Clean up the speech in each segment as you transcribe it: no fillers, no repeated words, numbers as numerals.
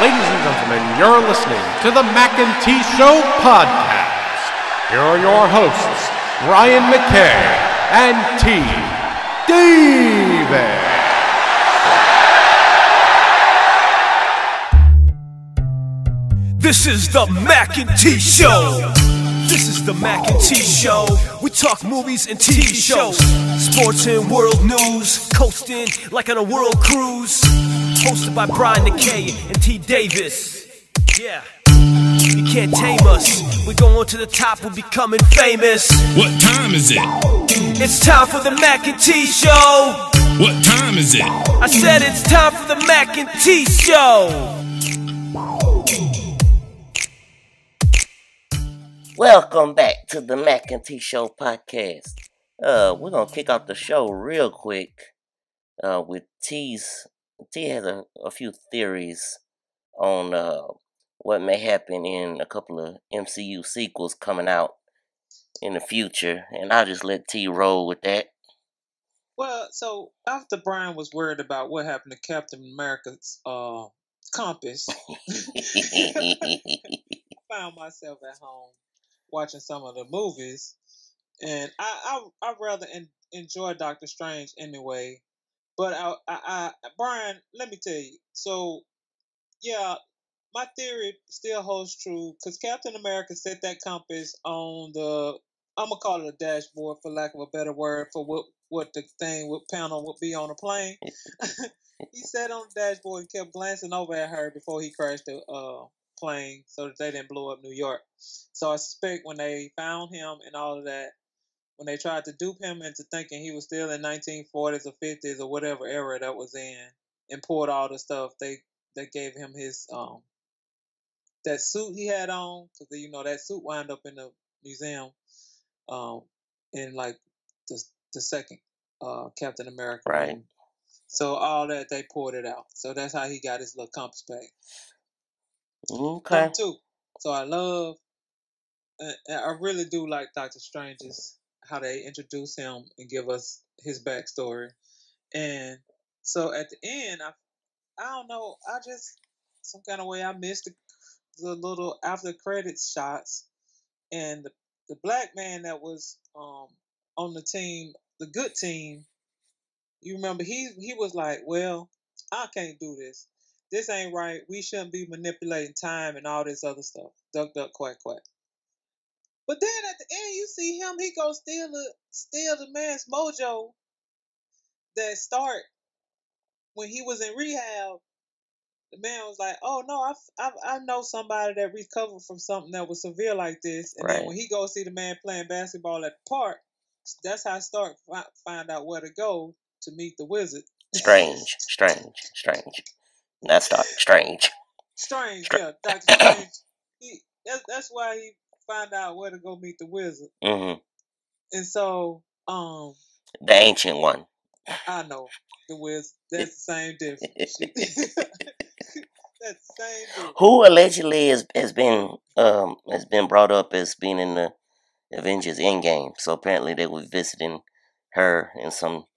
Ladies and gentlemen, you're listening to the Mackay T Podcast. Here are your hosts, Ryan Mackay and T Davis. This is the Mackay T Show. This is the Mackay T Show. We talk movies and TV shows, sports and world news, coasting like on a world cruise. Hosted by Brian Mackay and T Davis. Yeah, you can't tame us. We're going to the top, we're becoming famous. What time is it? It's time for the Mackay T Show. What time is it? I said it's time for the Mackay T Show. Welcome back to the Mackay T Show podcast. We're gonna kick off the show real quick with T's. T has a few theories on what may happen in a couple of MCU sequels coming out in the future, and I'll just let T roll with that. Well, so after Brian was worried about what happened to Captain America's compass, I found myself at home watching some of the movies, and I rather enjoy Doctor Strange anyway. But Brian, let me tell you. So, yeah, my theory still holds true because Captain America set that compass on the, I'm gonna call it a dashboard for lack of a better word for what the thing would panel would be on a plane. He sat on the dashboard and kept glancing over at her before he crashed the plane so that they didn't blow up New York. So I suspect when they found him and all of that, when they tried to dupe him into thinking he was still in 1940s or 50s or whatever era that was in, and poured all the stuff, they gave him his that suit he had on, because that suit wound up in the museum in like the second Captain America. Right. Movie. So all that, they poured it out. So that's how he got his little compass back. Okay. Too. So I really do like Doctor Strange's, how they introduce him and give us his backstory. And so at the end, I don't know, I just, some kind of way I missed the little after credits shots, and the black man that was on the team, the good team, you remember he was like, well, I can't do this. This ain't right. We shouldn't be manipulating time and all this other stuff. Duck, duck, quack, quack. But then at the end, you see him. He goes steal the man's mojo that start when he was in rehab. The man was like, "Oh no, I know somebody that recovered from something that was severe like this." And then when he goes see the man playing basketball at the park, that's how Stark find out where to go to meet the wizard. Strange. That's Stark. Strange. Yeah, Doctor Strange. That's why he find out where to go meet the wizard. Mm-hmm. And so, the ancient one. I know the wizard. That's the same difference. That's the same difference. Who allegedly has been brought up as being in the Avengers Endgame. So apparently they were visiting her in some,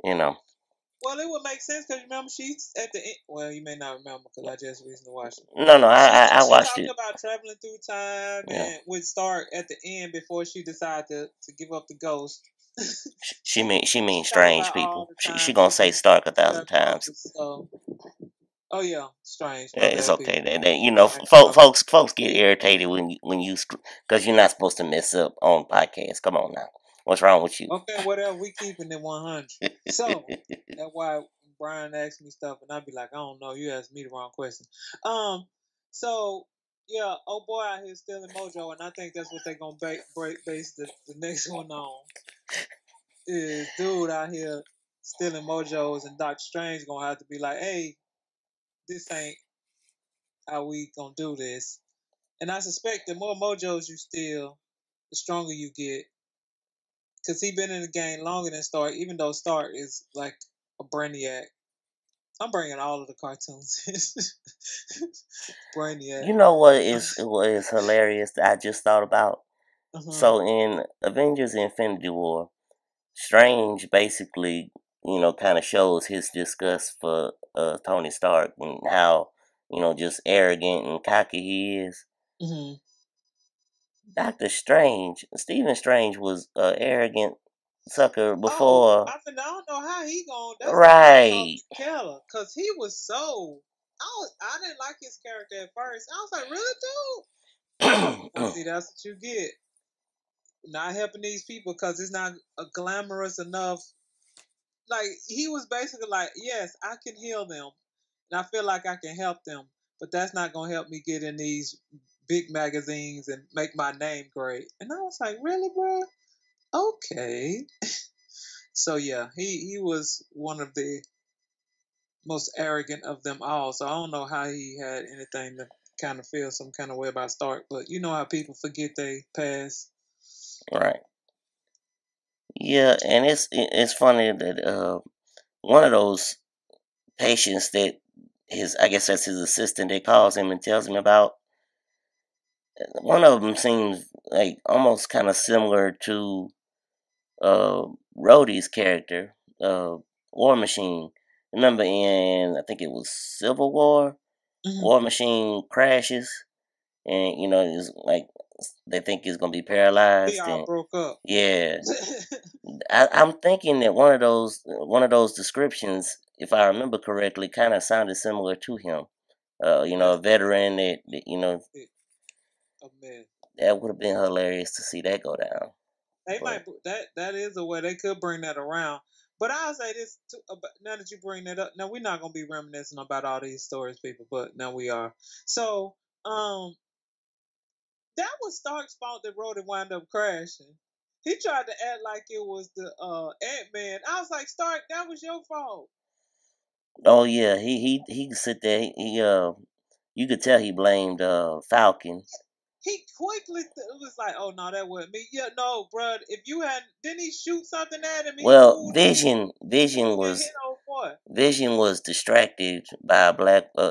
Well, it would make sense because remember she's at the end. Well, you may not remember because I just recently watched it. No, I watched it. She talked about traveling through time and would start at the end before she decided to give up the ghost. She means strange people. She gonna say Stark 1,000 times. Oh yeah, strange. It's okay. Folks get irritated when you because you're not supposed to mess up on podcasts. Come on now. What's wrong with you? Okay, whatever. We keeping it 100. So that's why Brian asked me stuff, and I'd be like, I don't know. You asked me the wrong question. So yeah, oh boy out here stealing mojo, and I think that's what they're gonna base the next one on. Is dude out here stealing mojos, and Doctor Strange gonna have to be like, hey, this ain't how we gonna do this. And I suspect the more mojos you steal, the stronger you get. Because he been in the game longer than Stark, even though Stark is like a brainiac. I'm bringing all of the cartoons in. Brainiac. You know what is hilarious that I just thought about? Uh-huh. So in Avengers Infinity War, Strange basically, kind of shows his disgust for Tony Stark and how just arrogant and cocky he is. Mm-hmm. Doctor Strange, Stephen Strange was an arrogant sucker Oh, before. I don't know how he going. That's Right. Keller, cause he was so. I didn't like his character at first. I was like, really, dude? I see, that's what you get. Not helping these people because it's not glamorous enough. Like, he was basically like, yes, I can heal them, and I feel like I can help them, but that's not gonna help me get in these big magazines and make my name great. And I was like, really, bro? Okay. So yeah, he was one of the most arrogant of them all. So I don't know how he had anything to kind of feel some kind of way about Stark, but you know how people forget they past. Right. Yeah, and it's funny that one of those patients that I guess that's his assistant that calls him and tells him about. One of them seems like almost kind of similar to Rhodey's character, War Machine. Remember in I think it was Civil War, War Machine crashes, and it's like they think he's gonna be paralyzed. He all broke up. Yeah, I'm thinking that one of those descriptions, if I remember correctly, kind of sounded similar to him. A veteran that a man. That would have been hilarious to see that go down. They might that is a way they could bring that around. But I'll say this too, now that you bring that up. Now we're not gonna be reminiscing about all these stories, people, but now we are. So, that was Stark's fault that Rhodey wound up crashing. He tried to act like it was the Ant-Man. I was like, Stark, that was your fault. Oh yeah, he could sit there. You could tell he blamed Falcon. He quickly was like, "Oh no, that wasn't me." Yeah, no, bro. If you had, didn't he shoot something at him? Well, Vision was distracted by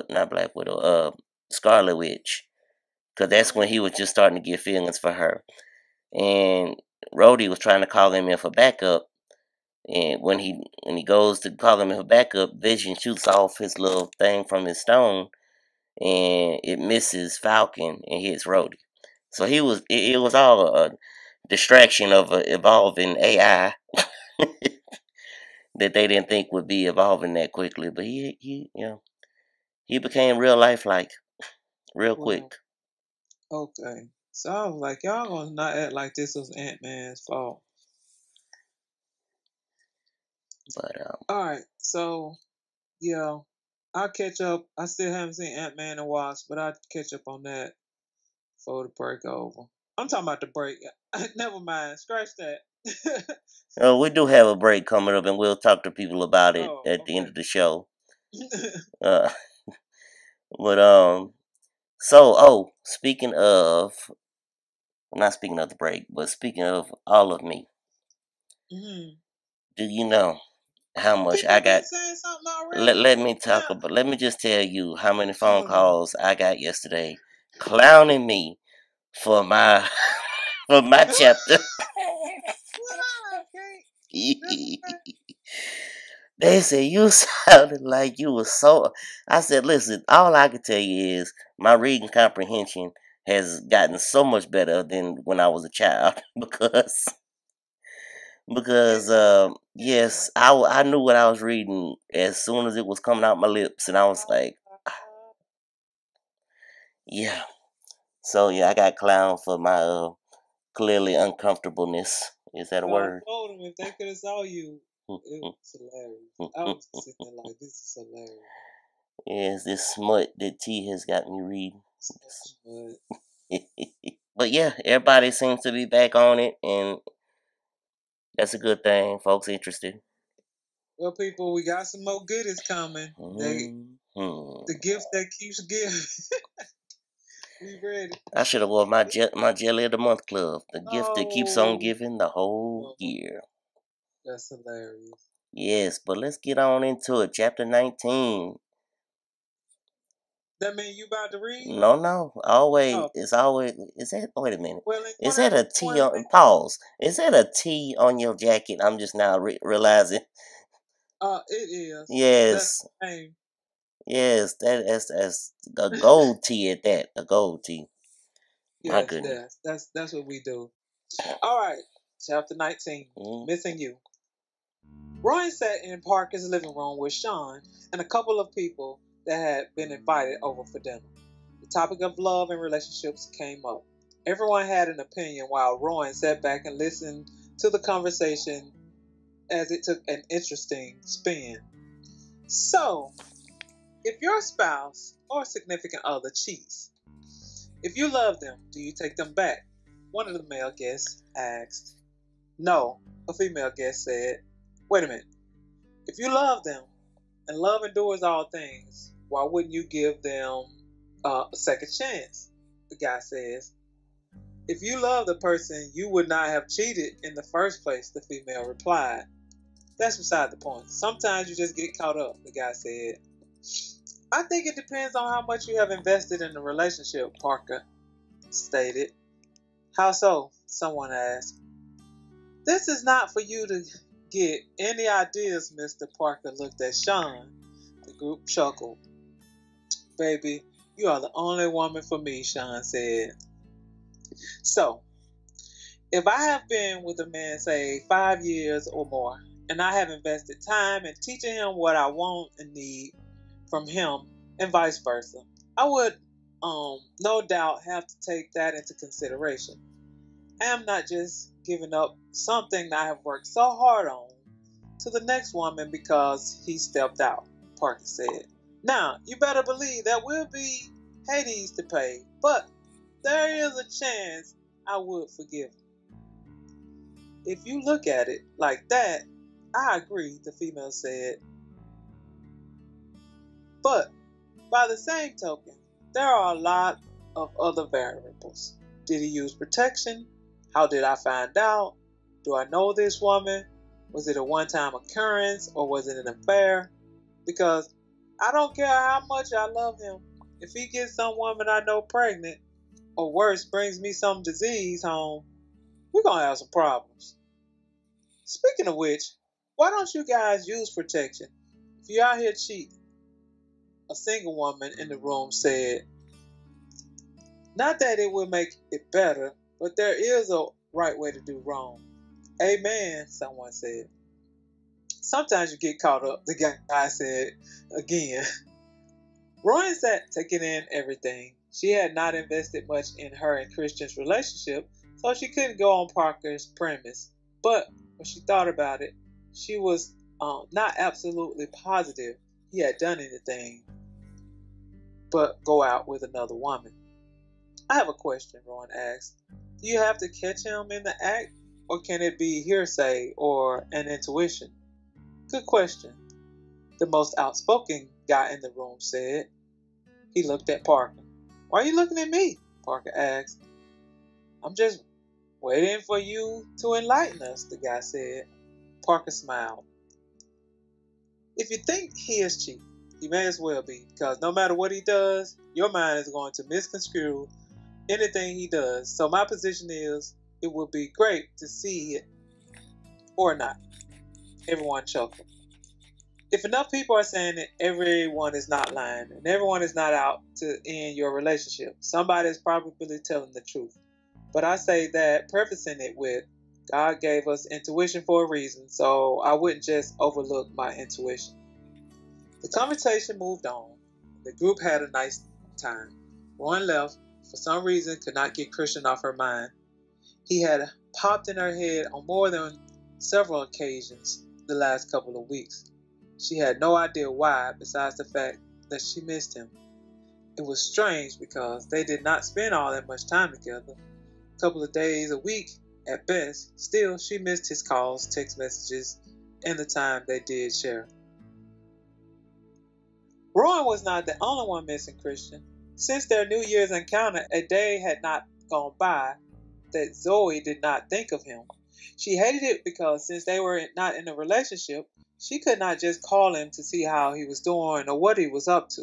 not Black Widow, Scarlet Witch, because that's when he was just starting to get feelings for her, and Rhodey was trying to call him in for backup. And when he goes to call him in for backup, Vision shoots off his little thing from his stone, and it misses Falcon and hits Rhodey. So it was all a distraction of an evolving AI that they didn't think would be evolving that quickly. But he became real lifelike real quick. Okay, so I was like, y'all gonna not act like this was Ant-Man's fault. But all right, so yeah, I'll catch up. I still haven't seen Ant-Man and Wasp, but I'll catch up on that before the break over. I'm talking about the break. Never mind. Scratch that. we do have a break coming up, and we'll talk to people about it at the end of the show. But so speaking of, not speaking of the break, but speaking of all of me, do you know how much I got? Let me talk about. Let me just tell you how many phone calls I got yesterday, clowning me for my for my chapter. They said you sounded like you were so. I said, listen, all I can tell you is my reading comprehension has gotten so much better than when I was a child because yes, I knew what I was reading as soon as it was coming out my lips, and I was like, yeah. So yeah, I got clowned for my clearly uncomfortableness. Is that a word? I told them if they could have saw you, it was hilarious. I was sitting there like, this is hilarious. Yes, this smut that T has got me reading. But yeah, everybody seems to be back on it, and that's a good thing. Folks interested. Well, people, we got some more goodies coming. The gift that keeps giving. We ready. I should have wore my Jelly of the Month club. The gift that keeps on giving the whole year. That's hilarious. Yes, but let's get on into it. Chapter 19. That mean you about to read? No. Always. It's always. Is that? Wait a minute. Well, is that a T on? Pause. Is that a T on your jacket? I'm just now realizing. It is. Yes. Yes, that's a gold tee at that. A gold tee. My Yes, goodness. that's what we do. All right, chapter 19, Mm-hmm. Missing You. Roy sat in Parker's living room with Sean and a couple of people that had been invited over for dinner. The topic of love and relationships came up. Everyone had an opinion while Roy sat back and listened to the conversation as it took an interesting spin. So, if your spouse or significant other cheats, if you love them, do you take them back? One of the male guests asked. No, a female guest said. Wait a minute. If you love them, and love endures all things, why wouldn't you give them a second chance? The guy says. If you love the person, you would not have cheated in the first place, the female replied. That's beside the point. Sometimes you just get caught up, the guy said. I think it depends on how much you have invested in the relationship, Parker stated. How so? Someone asked. This is not for you to get any ideas, Mr. Parker looked at Sean. The group chuckled. Baby, you are the only woman for me, Sean said. So, if I have been with a man, say, 5 years or more, and I have invested time in teaching him what I want and need from him, and vice versa, I would, no doubt, have to take that into consideration. I am not just giving up something that I have worked so hard on to the next woman because he stepped out, Parker said. Now, you better believe there will be Hades to pay, but there is a chance I would forgive him. If you look at it like that, I agree, the female said. But by the same token, there are a lot of other variables. Did he use protection? How did I find out? Do I know this woman? Was it a one-time occurrence or was it an affair? Because I don't care how much I love him. If he gets some woman I know pregnant, or worse, brings me some disease home, we're going to have some problems. Speaking of which, why don't you guys use protection? If you're out here cheating, a single woman in the room said, not that it will make it better, but there is a right way to do wrong. Amen, someone said. Sometimes you get caught up, the guy said again. Rowan sat taking in everything. She had not invested much in her and Christian's relationship, so she couldn't go on Parker's premise. But when she thought about it, she was not absolutely positive he had done anything but go out with another woman. I have a question, Rowan asked. Do you have to catch him in the act, or can it be hearsay or an intuition? Good question, the most outspoken guy in the room said. He looked at Parker. Why are you looking at me? Parker asked. I'm just waiting for you to enlighten us, the guy said. Parker smiled. If you think he is cheap, he may as well be, because no matter what he does, your mind is going to misconstrue anything he does. So my position is, it would be great to see it or not. Everyone chuckled. If enough people are saying that everyone is not lying and everyone is not out to end your relationship, somebody is probably telling the truth. But I say that, prefacing it with, God gave us intuition for a reason, so I wouldn't just overlook my intuition. The conversation moved on. The group had a nice time. Rowan left, for some reason, could not get Christian off her mind. He had popped in her head on more than several occasions the last couple of weeks. She had no idea why, besides the fact that she missed him. It was strange because they did not spend all that much time together. A couple of days a week at best. Still, she missed his calls, text messages, and the time they did share. Rowan was not the only one missing Christian. Since their New Year's encounter, a day had not gone by that Zoe did not think of him. She hated it because since they were not in a relationship, she could not just call him to see how he was doing or what he was up to.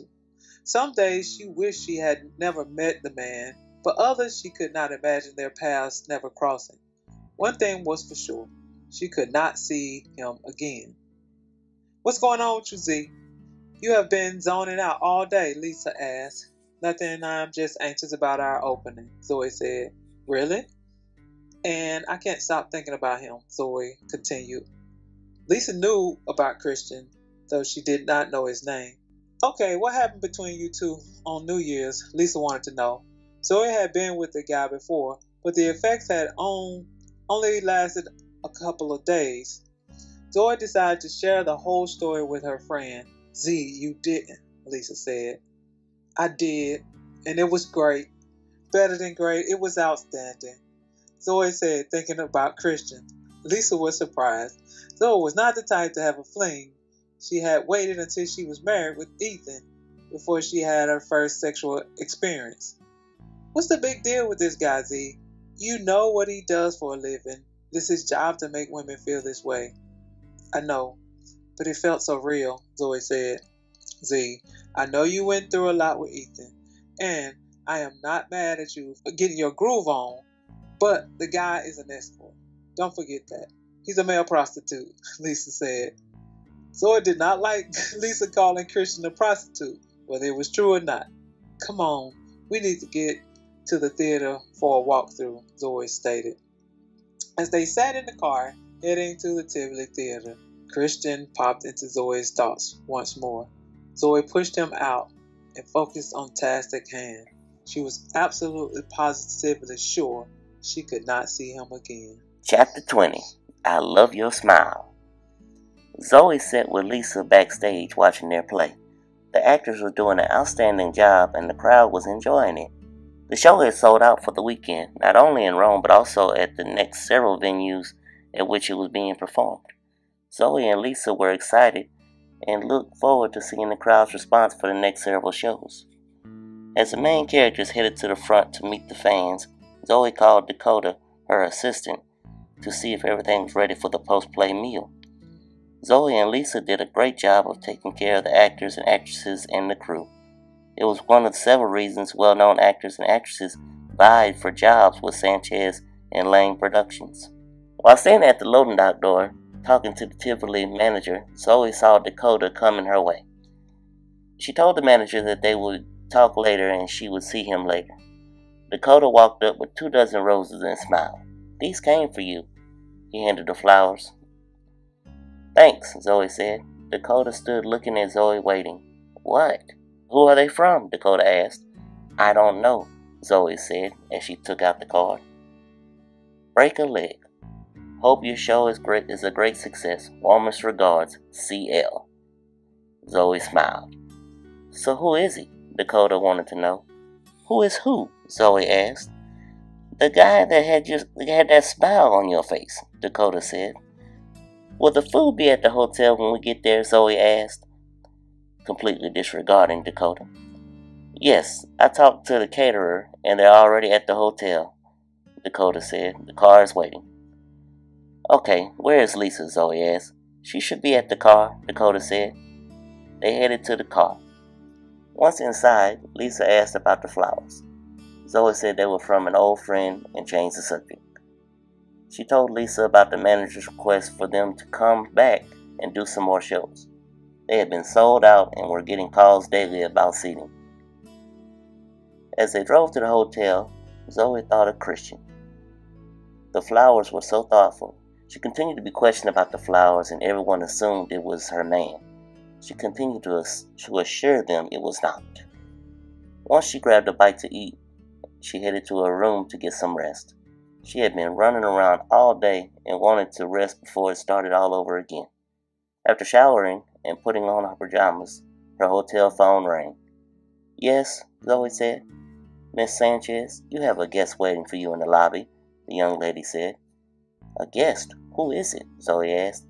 Some days she wished she had never met the man, but others she could not imagine their paths never crossing. One thing was for sure, she could not see him again. What's going on with you, Z? You have been zoning out all day, Lisa asked. Nothing, I'm just anxious about our opening, Zoe said. Really? And I can't stop thinking about him, Zoe continued. Lisa knew about Christian, though she did not know his name. Okay, what happened between you two on New Year's? Lisa wanted to know. Zoe had been with the guy before, but the effects had only lasted a couple of days. Zoe decided to share the whole story with her friend. Z, you didn't, Lisa said. I did, and it was great. Better than great, it was outstanding, Zoe said, thinking about Christian. Lisa was surprised. Zoe was not the type to have a fling. She had waited until she was married with Ethan before she had her first sexual experience. What's the big deal with this guy, Z? You know what he does for a living. It's his job to make women feel this way. I know, but it felt so real, Zoe said. Z, I know you went through a lot with Ethan, and I am not mad at you for getting your groove on, but the guy is an escort. Don't forget that. He's a male prostitute, Lisa said. Zoe did not like Lisa calling Christian a prostitute, whether it was true or not. Come on, we need to get to the theater for a walkthrough, Zoe stated. As they sat in the car, heading to the Tivoli Theater, Christian popped into Zoe's thoughts once more. Zoe pushed him out and focused on task at hand. She was absolutely positively sure she could not see him again. Chapter 20. I Love Your Smile. Zoe sat with Lisa backstage watching their play. The actors were doing an outstanding job and the crowd was enjoying it. The show had sold out for the weekend, not only in Rome but also at the next several venues at which it was being performed. Zoe and Lisa were excited and looked forward to seeing the crowd's response for the next several shows. As the main characters headed to the front to meet the fans, Zoe called Dakota, her assistant, to see if everything was ready for the post-play meal. Zoe and Lisa did a great job of taking care of the actors and actresses and the crew. It was one of several reasons well-known actors and actresses vied for jobs with Sanchez and Lang Productions. While standing at the loading dock door, talking to the Tivoli manager, Zoe saw Dakota coming her way. She told the manager that they would talk later and she would see him later. Dakota walked up with 24 roses and smiled. These came for you. He handed her flowers. Thanks, Zoe said. Dakota stood looking at Zoe, waiting. What? Who are they from? Dakota asked. I don't know, Zoe said as she took out the card. Break a leg. Hope your show is a great success. Warmest regards, CL. Zoe smiled. So who is he? Dakota wanted to know. Who is who? Zoe asked. The guy that had that smile on your face, Dakota said. Will the food be at the hotel when we get there? Zoe asked, completely disregarding Dakota. Yes, I talked to the caterer and they're already at the hotel, Dakota said. The car is waiting. Okay, where is Lisa? Zoe asked. She should be at the car, Dakota said. They headed to the car. Once inside, Lisa asked about the flowers. Zoe said they were from an old friend and changed the subject. She told Lisa about the manager's request for them to come back and do some more shows. They had been sold out and were getting calls daily about seating. As they drove to the hotel, Zoe thought of Christian. The flowers were so thoughtful. She continued to be questioned about the flowers and everyone assumed it was her man. She continued to assure them it was not. Once she grabbed a bite to eat, she headed to her room to get some rest. She had been running around all day and wanted to rest before it started all over again. After showering and putting on her pajamas, her hotel phone rang. Yes, Zoe said. Miss Sanchez, you have a guest waiting for you in the lobby, the young lady said. A guest? Who is it? Zoe asked.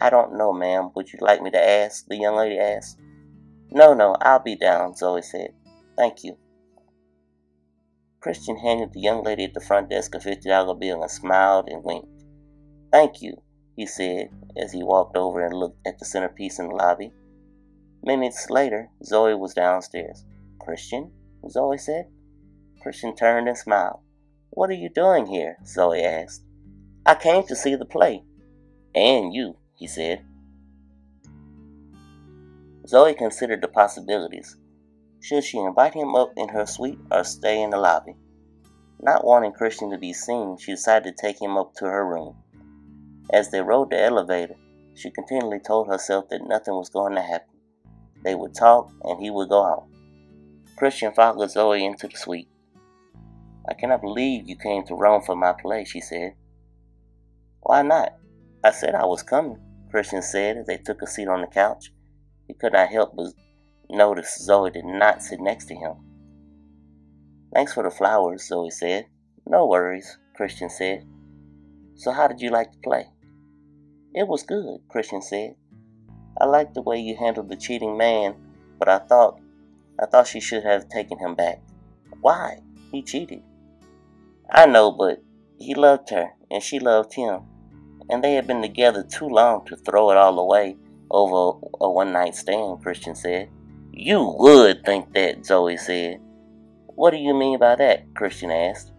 I don't know, ma'am. Would you like me to ask? The young lady asked. No, I'll be down, Zoe said. Thank you. Christian handed the young lady at the front desk a $50 bill and smiled and winked. Thank you, he said as he walked over and looked at the centerpiece in the lobby. Minutes later, Zoe was downstairs. Christian? Zoe said. Christian turned and smiled. What are you doing here? Zoe asked. I came to see the play. And you, he said. Zoe considered the possibilities. Should she invite him up in her suite or stay in the lobby? Not wanting Christian to be seen, she decided to take him up to her room. As they rode the elevator, she continually told herself that nothing was going to happen. They would talk, and he would go home. Christian followed Zoe into the suite. "I cannot believe you came to Rome for my play," she said. "Why not? I said I was coming," Christian said as they took a seat on the couch. He could not help but notice Zoe did not sit next to him. "Thanks for the flowers," Zoe said. "No worries," Christian said. "So how did you like the play?" "It was good," Christian said. "I liked the way you handled the cheating man, but I thought she should have taken him back." "Why? He cheated." "I know, but he loved her, and she loved him, and they had been together too long to throw it all away over a one-night stand," Christian said. "You would think that," Zoe said. "What do you mean by that?" Christian asked.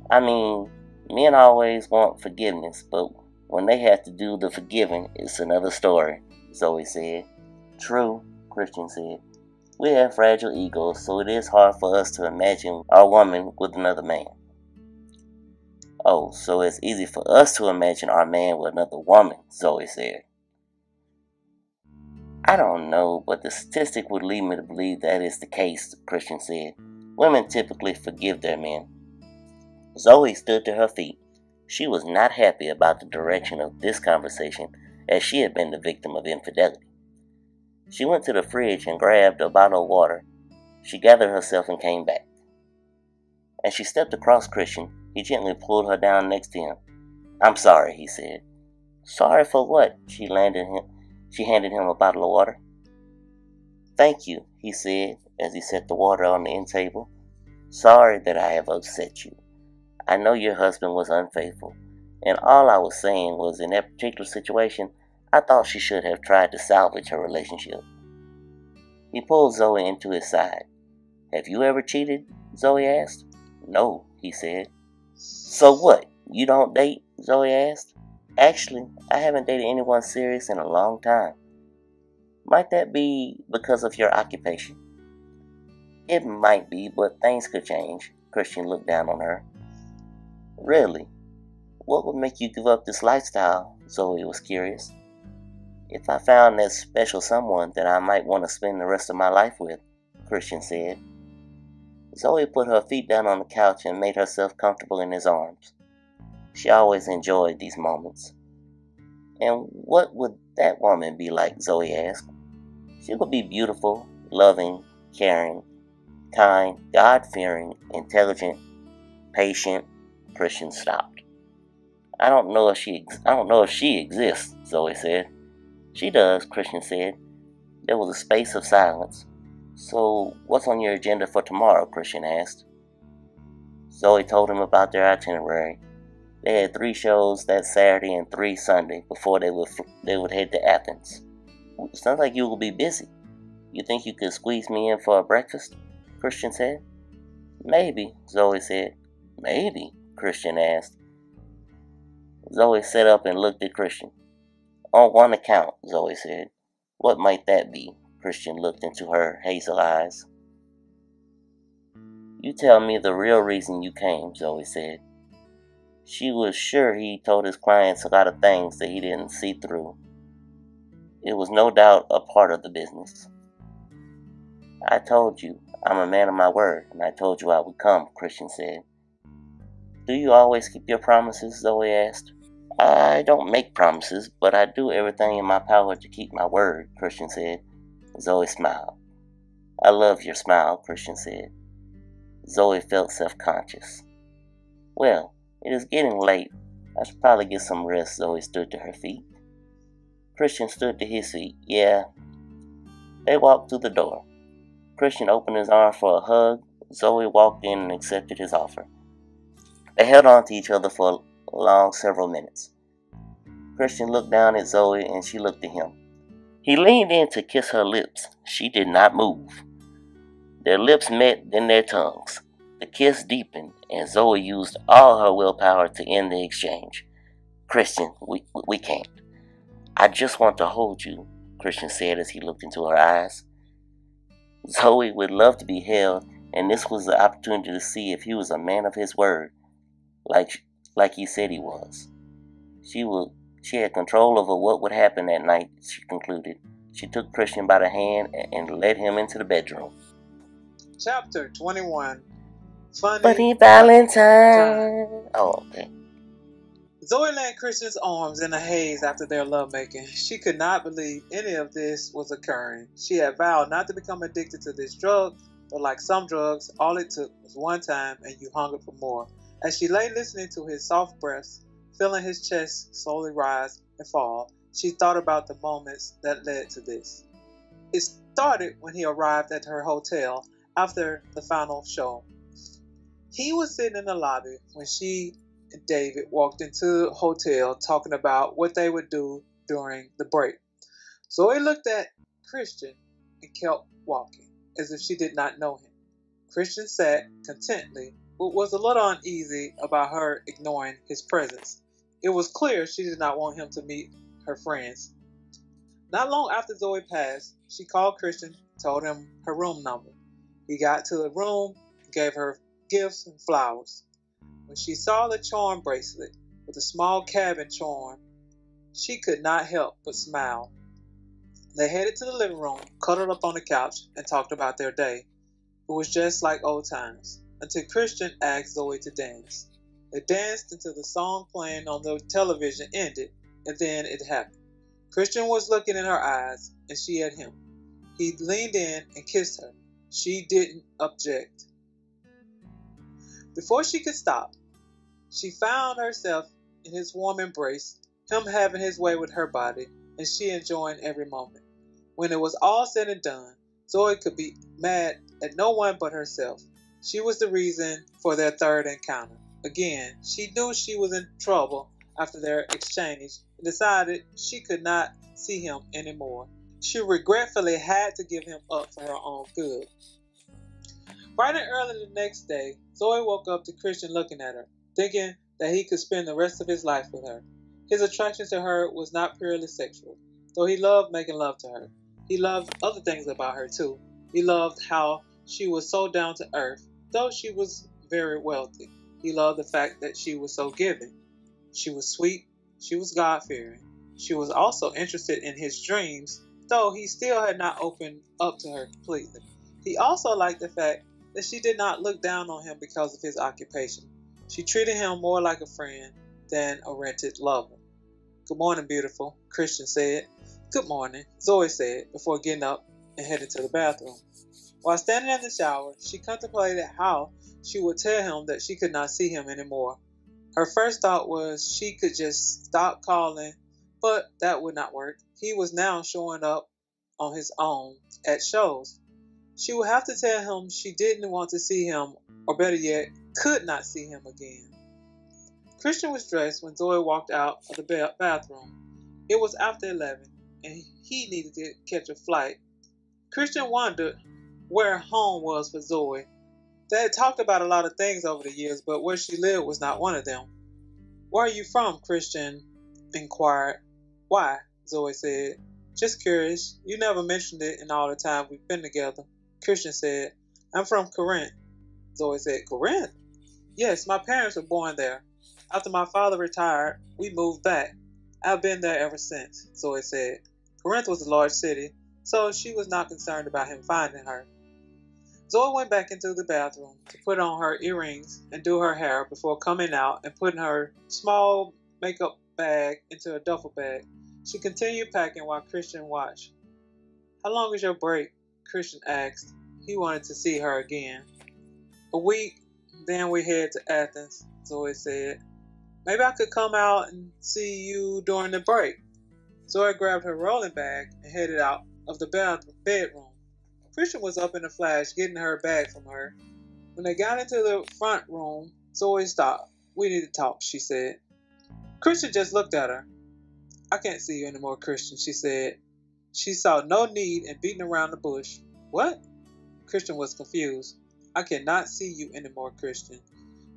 "I mean, men always want forgiveness, but when they have to do the forgiving, it's another story," Zoe said. "True," Christian said. "We have fragile egos, so it is hard for us to imagine our woman with another man." "Oh, so it's easy for us to imagine our man with another woman," Zoe said. "I don't know, but the statistic would lead me to believe that is the case," Christian said. "Women typically forgive their men." Zoe stood to her feet. She was not happy about the direction of this conversation, as she had been the victim of infidelity. She went to the fridge and grabbed a bottle of water. She gathered herself and came back. As she stepped across Christian, he gently pulled her down next to him. "I'm sorry," he said. "Sorry for what?" She handed him a bottle of water. "Thank you," he said as he set the water on the end table. "Sorry that I have upset you. I know your husband was unfaithful, and all I was saying was in that particular situation, I thought she should have tried to salvage her relationship." He pulled Zoe into his side. "Have you ever cheated?" Zoe asked. "No," he said. "So what? You don't date?" Zoe asked. "Actually, I haven't dated anyone serious in a long time." "Might that be because of your occupation?" "It might be, but things could change." Christian looked down on her. "Really? What would make you give up this lifestyle?" Zoe was curious. "If I found that special someone that I might want to spend the rest of my life with," Christian said. Zoe put her feet down on the couch and made herself comfortable in his arms. She always enjoyed these moments. "And what would that woman be like?" Zoe asked. "She would be beautiful, loving, caring, kind, God-fearing, intelligent, patient." Christian stopped. I don't know if she exists," Zoe said. "She does," Christian said. There was a space of silence. "So, what's on your agenda for tomorrow?" Christian asked. Zoe told him about their itinerary. They had 3 shows that Saturday and 3 Sunday before they would head to Athens. "Sounds like you will be busy. You think you could squeeze me in for a breakfast?" Christian said. "Maybe," Zoe said. "Maybe?" Christian asked. Zoe sat up and looked at Christian. "On one account," Zoe said. "What might that be?" Christian looked into her hazel eyes. "You tell me the real reason you came," Zoe said. She was sure he told his clients a lot of things that he didn't see through. It was no doubt a part of the business. "I told you, I'm a man of my word, and I told you I would come," Christian said. "Do you always keep your promises?" Zoe asked. "I don't make promises, but I do everything in my power to keep my word," Christian said. Zoe smiled. "I love your smile," Christian said. Zoe felt self-conscious. "Well, it is getting late. I should probably get some rest." Zoe stood to her feet. Christian stood to his feet. "Yeah." They walked through the door. Christian opened his arms for a hug. Zoe walked in and accepted his offer. They held on to each other for a long several minutes. Christian looked down at Zoe and she looked at him. He leaned in to kiss her lips. She did not move. Their lips met, then their tongues. The kiss deepened, and Zoe used all her willpower to end the exchange. "Christian, we can't. I just want to hold you," Christian said as he looked into her eyes. Zoe would love to be held, and this was the opportunity to see if he was a man of his word, like he said he was. She had control over what would happen that night, she concluded. She took Christian by the hand and led him into the bedroom. Chapter 21. Funny Valentine. Oh, okay. Zoe lay in Christian's arms in a haze after their lovemaking. She could not believe any of this was occurring. She had vowed not to become addicted to this drug, but like some drugs, all it took was one time and you hungered for more. As she lay listening to his soft breaths, feeling his chest slowly rise and fall, she thought about the moments that led to this. It started when he arrived at her hotel after the final show. He was sitting in the lobby when she and David walked into the hotel talking about what they would do during the break. Zoe looked at Christian and kept walking as if she did not know him. Christian sat contently, but was a little uneasy about her ignoring his presence. It was clear she did not want him to meet her friends. Not long after Zoe passed, she called Christian, told him her room number. He got to the room, gave her gifts and flowers. When she saw the charm bracelet with a small cabin charm, she could not help but smile. They headed to the living room, cuddled up on the couch, and talked about their day. It was just like old times, until Christian asked Zoe to dance. They danced until the song playing on the television ended, and then it happened. Christian was looking in her eyes, and she at him. He leaned in and kissed her. She didn't object. Before she could stop, she found herself in his warm embrace, him having his way with her body, and she enjoying every moment. When it was all said and done, Zoe could be mad at no one but herself. She was the reason for their third encounter. Again, she knew she was in trouble after their exchange and decided she could not see him anymore. She regretfully had to give him up for her own good. Bright and early the next day, Zoe woke up to Christian looking at her, thinking that he could spend the rest of his life with her. His attraction to her was not purely sexual, though he loved making love to her. He loved other things about her too. He loved how she was so down to earth, though she was very wealthy. He loved the fact that she was so giving. She was sweet. She was God-fearing. She was also interested in his dreams, though he still had not opened up to her completely. He also liked the fact that she did not look down on him because of his occupation. She treated him more like a friend than a rented lover. "Good morning, beautiful," Christian said. "Good morning," Zoe said before getting up and heading to the bathroom. While standing in the shower, she contemplated how she would tell him that she could not see him anymore. Her first thought was she could just stop calling, but that would not work. He was now showing up on his own at shows. She would have to tell him she didn't want to see him, or better yet, could not see him again. Christian was dressed when Zoe walked out of the bathroom. It was after 11, and he needed to catch a flight. Christian wondered where home was for Zoe. They had talked about a lot of things over the years, but where she lived was not one of them. "Where are you from?" Christian inquired. "Why?" Zoe said. "Just curious. You never mentioned it in all the time we've been together." Christian said. "I'm from Corinth." Zoe said. "Corinth?" "Yes, my parents were born there. After my father retired, we moved back. I've been there ever since," Zoe said. Corinth was a large city, so she was not concerned about him finding her. Zoe went back into the bathroom to put on her earrings and do her hair before coming out and putting her small makeup bag into a duffel bag. She continued packing while Christian watched. "How long is your break?" Christian asked. He wanted to see her again. "A week, then we head to Athens," Zoe said. "Maybe I could come out and see you during the break." Zoe grabbed her rolling bag and headed out of the bedroom. Christian was up in a flash getting her bag from her. When they got into the front room, Zoe stopped. "We need to talk," she said. Christian just looked at her. "I can't see you anymore, Christian," she said. She saw no need in beating around the bush. "What?" Christian was confused. "I cannot see you anymore, Christian.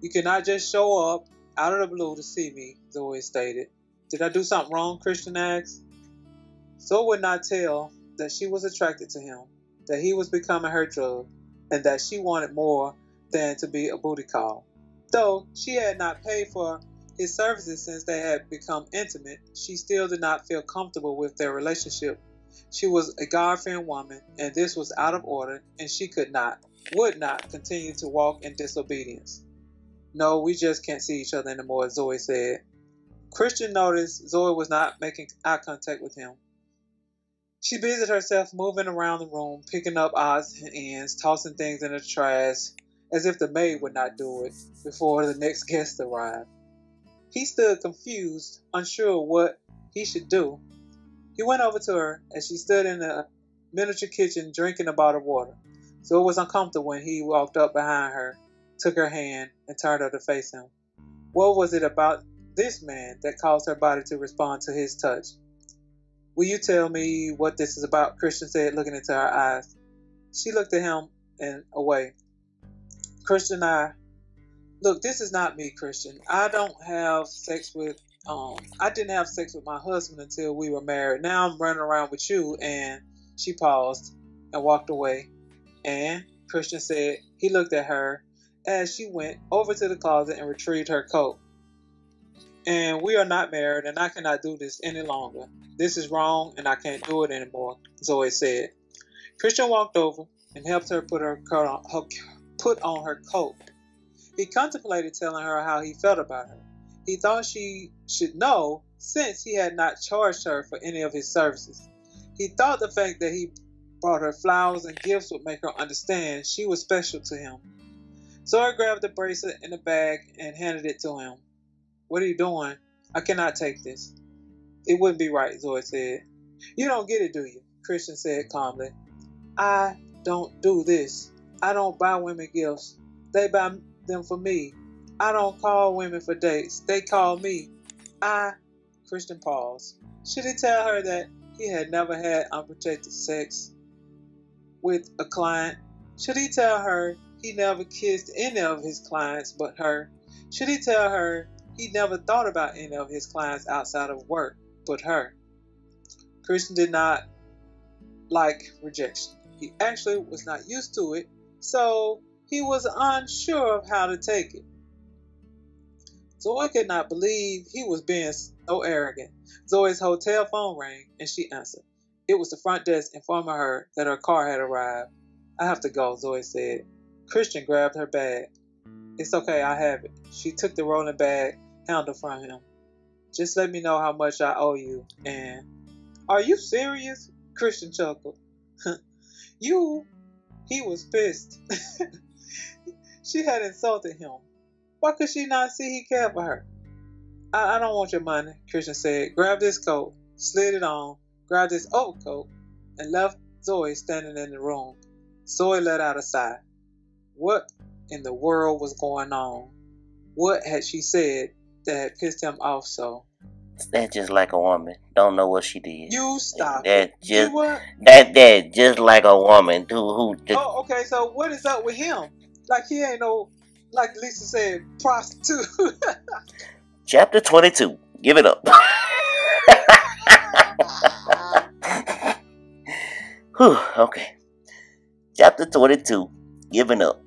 You cannot just show up out of the blue to see me," Zoe stated. "Did I do something wrong?" Christian asked. Zoe would not tell that she was attracted to him, that he was becoming her drug, and that she wanted more than to be a booty call. Though she had not paid for his services since they had become intimate, she still did not feel comfortable with their relationship. She was a God-fearing woman, and this was out of order, and she would not continue to walk in disobedience. No, we just can't see each other anymore, Zoe said. Christian noticed Zoe was not making eye contact with him. She busied herself moving around the room, picking up odds and ends, tossing things in the trash, as if the maid would not do it before the next guest arrived. He stood confused, unsure what he should do. He went over to her as she stood in the miniature kitchen drinking a bottle of water. Zoe was uncomfortable when he walked up behind her, took her hand, and turned her to face him. What was it about this man that caused her body to respond to his touch? Will you tell me what this is about? Christian said, looking into her eyes. She looked at him and away. Christian, look, this is not me, Christian. I didn't have sex with my husband until we were married. Now I'm running around with you. And she paused and walked away. And Christian said he looked at her as she went over to the closet and retrieved her coat. And we are not married, and I cannot do this any longer. This is wrong, and I can't do it anymore, Zoe said. Christian walked over and helped her put on her coat. He contemplated telling her how he felt about her. He thought she should know, since he had not charged her for any of his services. He thought the fact that he brought her flowers and gifts would make her understand she was special to him. Zoe grabbed the bracelet in the bag and handed it to him. What are you doing? I cannot take this. It wouldn't be right, Zoe said. You don't get it, do you? Christian said calmly. I don't do this. I don't buy women gifts. They buy them for me. I don't call women for dates. They call me. Christian paused. Should he tell her that he had never had unprotected sex with a client? Should he tell her he never kissed any of his clients but her? Should he tell her he never thought about any of his clients outside of work but her? Christian did not like rejection. He actually was not used to it, so he was unsure of how to take it. Zoe could not believe he was being so arrogant. Zoe's hotel phone rang, and she answered. It was the front desk informing her that her car had arrived. I have to go, Zoe said. Christian grabbed her bag. It's okay, I have it. She took the rolling bag handle from him. Just let me know how much I owe you. And are you serious? Christian chuckled. He was pissed. She had insulted him. Why could she not see he cared for her? I don't want your money, Christian said. Grab this coat, slid it on, grabbed his overcoat, and left Zoe standing in the room. Zoe let out a sigh. What in the world was going on? What had she said that had pissed him off so? That's just like a woman. Don't know what she did. You stop that it. Just, you what? That just like a woman who just... Oh, okay, so what is up with him? Like he ain't no, like Lisa said, prostitute. Chapter 22. Give it up. Whew, okay. Chapter 22. Giving up.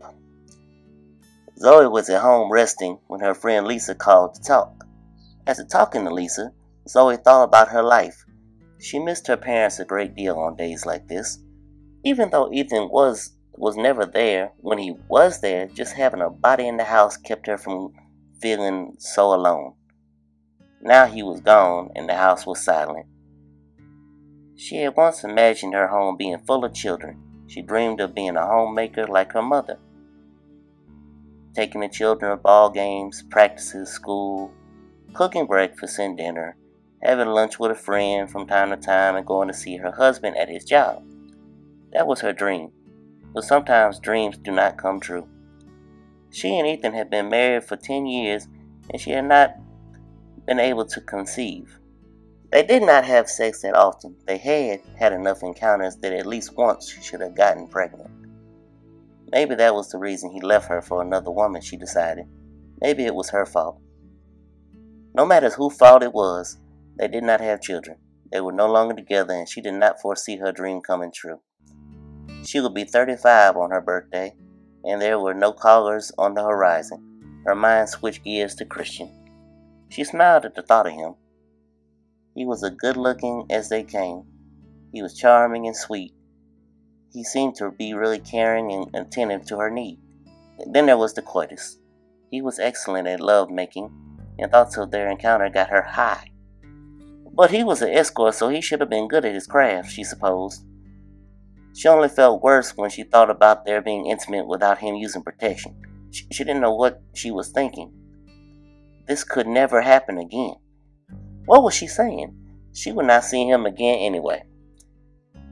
Zoe was at home resting when her friend Lisa called to talk. After talking to Lisa, Zoe thought about her life. She missed her parents a great deal on days like this. Even though Ethan was never there, when he was there, just having a body in the house kept her from feeling so alone. Now he was gone and the house was silent. She had once imagined her home being full of children. She dreamed of being a homemaker like her mother. Taking the children to ball games, practices, school, cooking breakfast and dinner, having lunch with a friend from time to time, and going to see her husband at his job. That was her dream. But sometimes dreams do not come true. She and Ethan had been married for 10 years, and she had not been able to conceive. They did not have sex that often. They had enough encounters that at least once she should have gotten pregnant. Maybe that was the reason he left her for another woman, she decided. Maybe it was her fault. No matter whose fault it was, they did not have children. They were no longer together, and she did not foresee her dream coming true. She would be 35 on her birthday, and there were no callers on the horizon. Her mind switched gears to Christian. She smiled at the thought of him. He was as good-looking as they came. He was charming and sweet. He seemed to be really caring and attentive to her need. Then there was the coitus. He was excellent at love-making, and thoughts of their encounter got her high. But he was an escort, so he should have been good at his craft, she supposed. She only felt worse when she thought about their being intimate without him using protection. She didn't know what she was thinking. This could never happen again. What was she saying? She would not see him again anyway.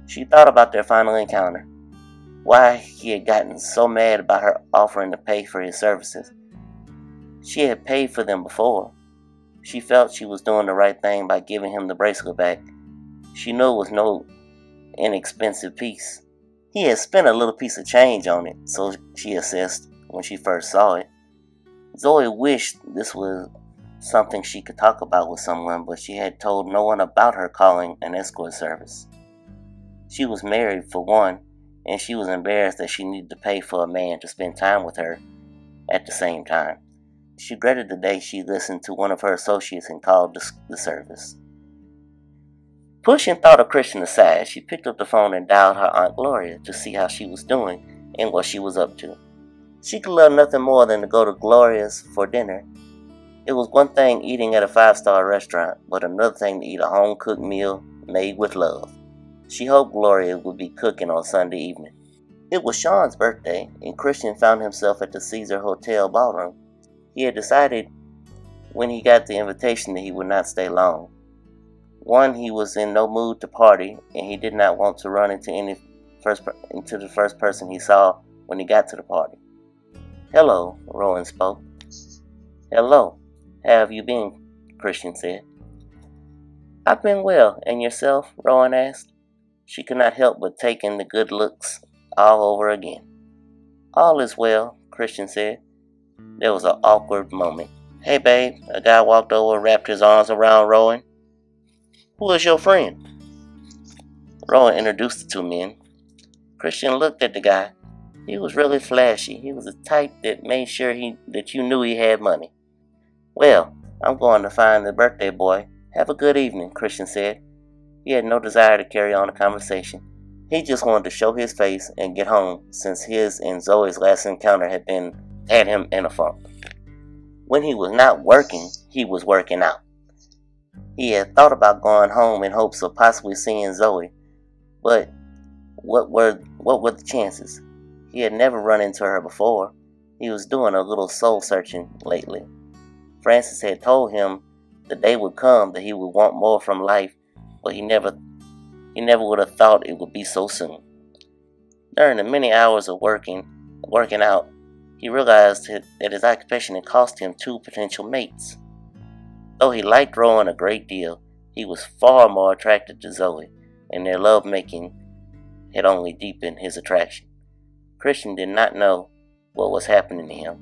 She thought about their final encounter. Why he had gotten so mad about her offering to pay for his services. She had paid for them before. She felt she was doing the right thing by giving him the bracelet back. She knew it was no inexpensive piece. He had spent a little piece of change on it, so she assessed when she first saw it. Zoe wished this was something she could talk about with someone, but she had told no one about her calling an escort service. She was married, for one, and she was embarrassed that she needed to pay for a man to spend time with her at the same time. She dreaded the day she listened to one of her associates and called the service. Pushing thought of Christian aside, she picked up the phone and dialed her Aunt Gloria to see how she was doing and what she was up to. She could love nothing more than to go to Gloria's for dinner. It was one thing eating at a 5-star restaurant, but another thing to eat a home-cooked meal made with love. She hoped Gloria would be cooking on Sunday evening. It was Sean's birthday, and Christian found himself at the Caesar Hotel ballroom. He had decided when he got the invitation that he would not stay long. One, he was in no mood to party, and he did not want to run into the first person he saw when he got to the party. "Hello," Rowan spoke. "Hello. How have you been?" Christian said. "I've been well, and yourself?" Rowan asked. She could not help but take in the good looks all over again. "All is well," Christian said. There was an awkward moment. "Hey, babe," a guy walked over and wrapped his arms around Rowan. "Who is your friend?" Rowan introduced the two men. Christian looked at the guy. He was really flashy. He was the type that made sure that you knew he had money. "Well, I'm going to find the birthday boy. Have a good evening," Christian said. He had no desire to carry on the conversation. He just wanted to show his face and get home, since his and Zoe's last encounter had him in a funk. When he was not working, he was working out. He had thought about going home in hopes of possibly seeing Zoe, but what were the chances? He had never run into her before. He was doing a little soul searching lately. Francis had told him the day would come that he would want more from life, but he never would have thought it would be so soon. During the many hours of working out, he realized that his occupation had cost him 2 potential mates. Though he liked Rowan a great deal, he was far more attracted to Zoe, and their love-making had only deepened his attraction. Christian did not know what was happening to him.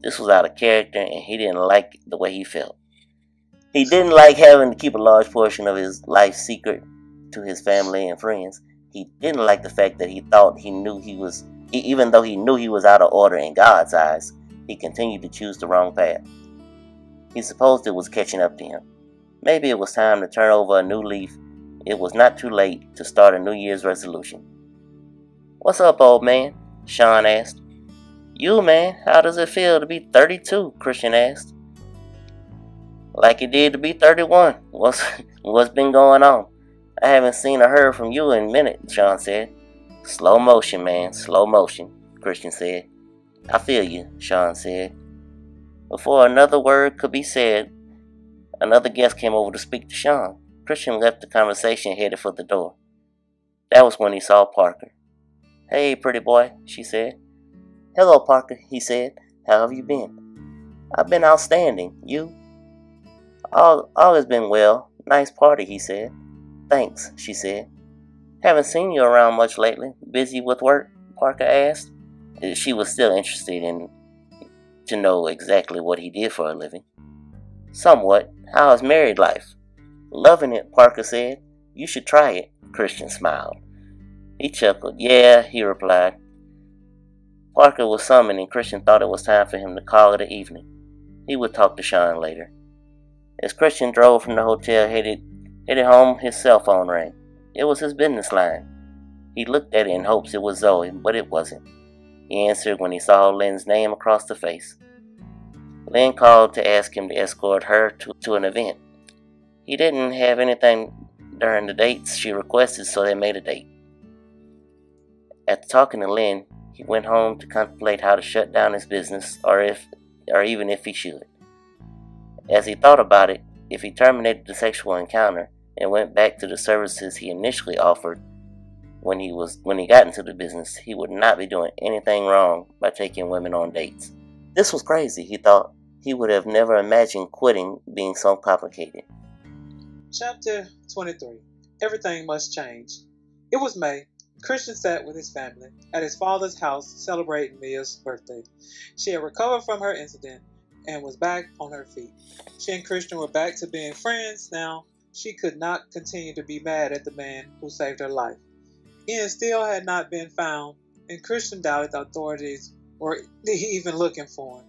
This was out of character, and he didn't like the way he felt. He didn't like having to keep a large portion of his life secret to his family and friends. He didn't like the fact that he thought even though he knew he was out of order in God's eyes, he continued to choose the wrong path. He supposed it was catching up to him. Maybe it was time to turn over a new leaf. It was not too late to start a New Year's resolution. "What's up, old man?" Sean asked. "You, man, how does it feel to be 32? Christian asked. "Like it did to be 31. What's been going on? I haven't seen or heard from you in a minute," Sean said. "Slow motion, man, slow motion," Christian said. "I feel you," Sean said. Before another word could be said, another guest came over to speak to Sean. Christian left the conversation and headed for the door. That was when he saw Parker. "Hey, pretty boy," she said. "Hello, Parker," he said. "How have you been?" "I've been outstanding. You?" All has been well. Nice party," he said. "Thanks," she said. "Haven't seen you around much lately. Busy with work?" Parker asked. She was still interested to know exactly what he did for a living. "Somewhat. How is married life?" Loving it, Parker said. You should try it, Christian smiled. He chuckled. Yeah, he replied. Parker was summoned and Christian thought it was time for him to call it an evening. He would talk to Sean later. As Christian drove from the hotel headed home, his cell phone rang. It was his business line. He looked at it in hopes it was Zoe, but it wasn't. He answered when he saw Lynn's name across the face. Lynn called to ask him to escort her to an event. He didn't have anything during the dates she requested, so they made a date. After talking to Lynn, he went home to contemplate how to shut down his business, or even if he should. As he thought about it, if he terminated the sexual encounter and went back to the services he initially offered when he got into the business, he would not be doing anything wrong by taking women on dates. This was crazy, he thought. He would have never imagined quitting being so complicated. Chapter 23. Everything must change. It was May. Christian sat with his family at his father's house celebrating Mia's birthday. She had recovered from her incident and was back on her feet. She and Christian were back to being friends now. She could not continue to be mad at the man who saved her life. Ian still had not been found, and Christian doubted the authorities were even looking for him.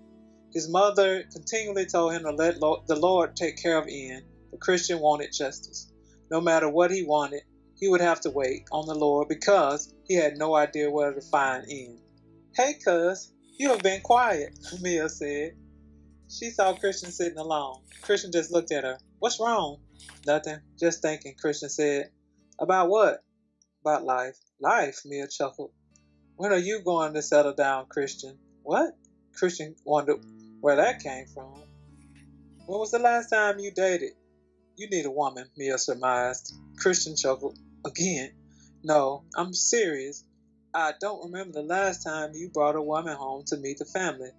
His mother continually told him to let the Lord take care of Ian, but Christian wanted justice. No matter what he wanted, he would have to wait on the Lord because he had no idea where to find Ian. Hey, cuz, you have been quiet, Mia said. She saw Christian sitting alone. Christian just looked at her. What's wrong? Nothing. Just thinking, Christian said. About what? About life. Life, Mia chuckled. When are you going to settle down, Christian? What? Christian wondered where that came from. When was the last time you dated? You need a woman, Mia surmised. Christian chuckled. Again. No, I'm serious. I don't remember the last time you brought a woman home to meet the family.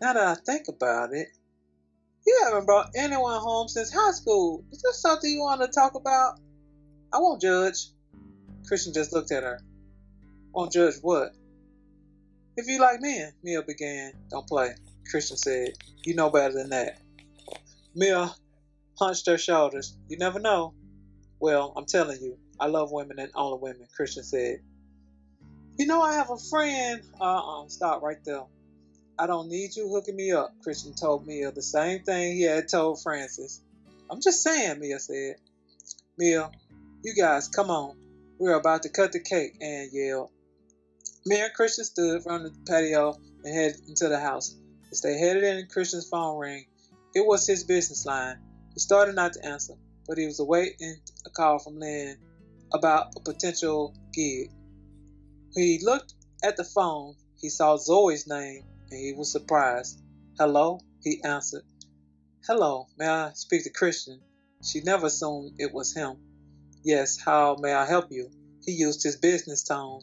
Now that I think about it, you haven't brought anyone home since high school. Is this something you want to talk about? I won't judge. Christian just looked at her. Won't judge what? If you like men, Mia began. Don't play, Christian said. You know better than that. Mia hunched her shoulders. You never know. Well, I'm telling you, I love women and only women, Christian said. You know, I have a friend. Stop right there. I don't need you hooking me up, Christian told Mia the same thing he had told Francis. I'm just saying, Mia said. Mia, you guys, come on. We're about to cut the cake, Anne yelled. Mia and Christian stood from the patio and headed into the house. As they headed in, Christian's phone rang. It was his business line. He started not to answer, but he was awaiting a call from Lynn about a potential gig. When he looked at the phone, he saw Zoe's name, and he was surprised. Hello? He answered. Hello, may I speak to Christian? She never assumed it was him. Yes, how may I help you? He used his business tone.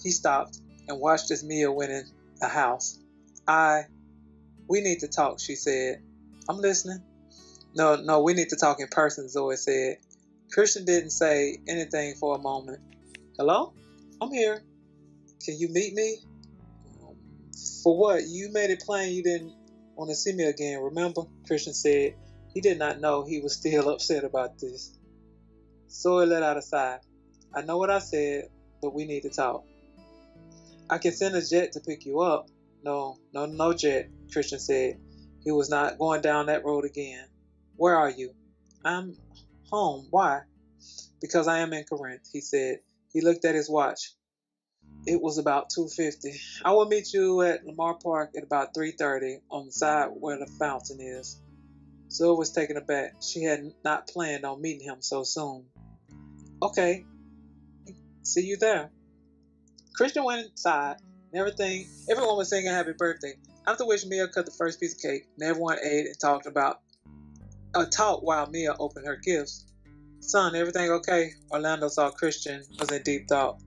He stopped and watched as Mia went in the house. We need to talk, she said. I'm listening. No, we need to talk in person, Zoe said. Christian didn't say anything for a moment. Hello? I'm here. Can you meet me? For what? You made it plain you didn't want to see me again, remember? Christian said. He did not know he was still upset about this. Zoe let out a sigh. I know what I said, but we need to talk. I can send a jet to pick you up. No jet, Christian said. He was not going down that road again. Where are you? I'm home. Why? Because I am in Corinth, he said. He looked at his watch. It was about 2:50. I will meet you at Lamar Park at about 3:30 on the side where the fountain is. Zoe was taken aback. She had not planned on meeting him so soon. Okay. See you there. Christian went inside and everyone was singing happy birthday. After which Mia cut the first piece of cake and everyone ate and talked while Mia opened her gifts. Son, everything okay? Orlando saw Christian was in deep thought.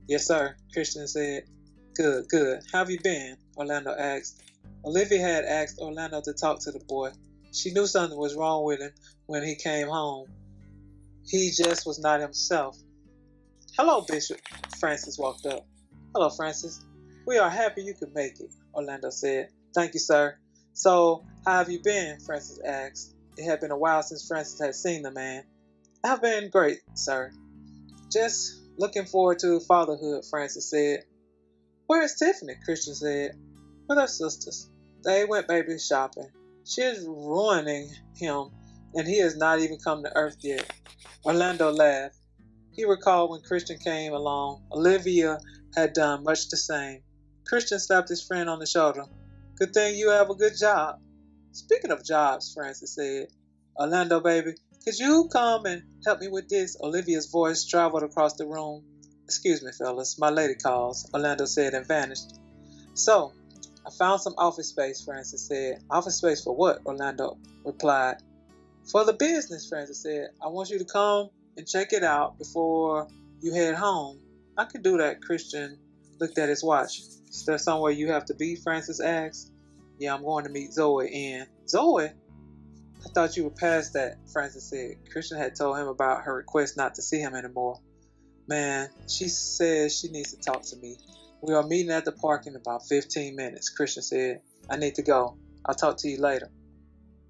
Yes, sir, Christian said. Good. How have you been? Orlando asked. Olivia had asked Orlando to talk to the boy. She knew something was wrong with him when he came home. He just was not himself. Hello, Bishop. Francis walked up. Hello, Francis. We are happy you could make it, Orlando said. Thank you, sir. So, how have you been? Francis asked. It had been a while since Francis had seen the man. I've been great, sir. Just looking forward to fatherhood, Francis said. Where's Tiffany? Christian said. With her sisters. They went baby shopping. She is ruining him, and he has not even come to Earth yet. Orlando laughed. He recalled when Christian came along, Olivia had done much the same. Christian slapped his friend on the shoulder. Good thing you have a good job. Speaking of jobs, Francis said. Orlando, baby, could you come and help me with this? Olivia's voice traveled across the room. Excuse me, fellas, my lady calls, Orlando said and vanished. So, I found some office space, Francis said. Office space for what? Orlando replied. For the business, Francis said. I want you to come and check it out before you head home. I can do that, Christian looked at his watch. Is there somewhere you have to be? Francis asked. Yeah, I'm going to meet Zoe and... Zoe? I thought you were past that, Francis said. Christian had told him about her request not to see him anymore. Man, she says she needs to talk to me. We are meeting at the park in about 15 minutes, Christian said. I need to go. I'll talk to you later.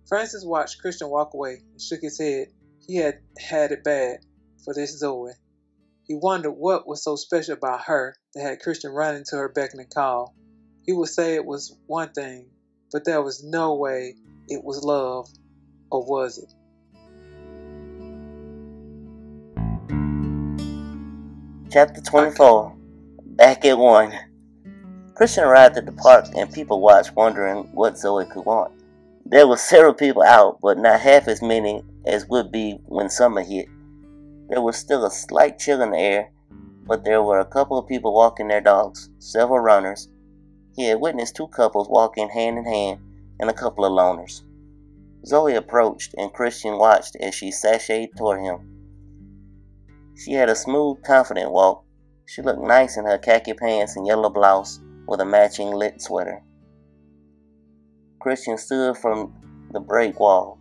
Francis watched Christian walk away and shook his head. He had had it bad for this Zoe. He wondered what was so special about her that had Christian run into her beckoning call. He would say it was one thing, but there was no way it was love, or was it? Chapter 24. Back at 1. Christian arrived at the park and people watched, wondering what Zoe could want. There were several people out, but not half as many as would be when summer hit. There was still a slight chill in the air, but there were a couple of people walking their dogs, several runners. He had witnessed 2 couples walking hand in hand and a couple of loners. Zoe approached, and Christian watched as she sashayed toward him. She had a smooth, confident walk. She looked nice in her khaki pants and yellow blouse with a matching lit sweater. Christian stood from the break wall,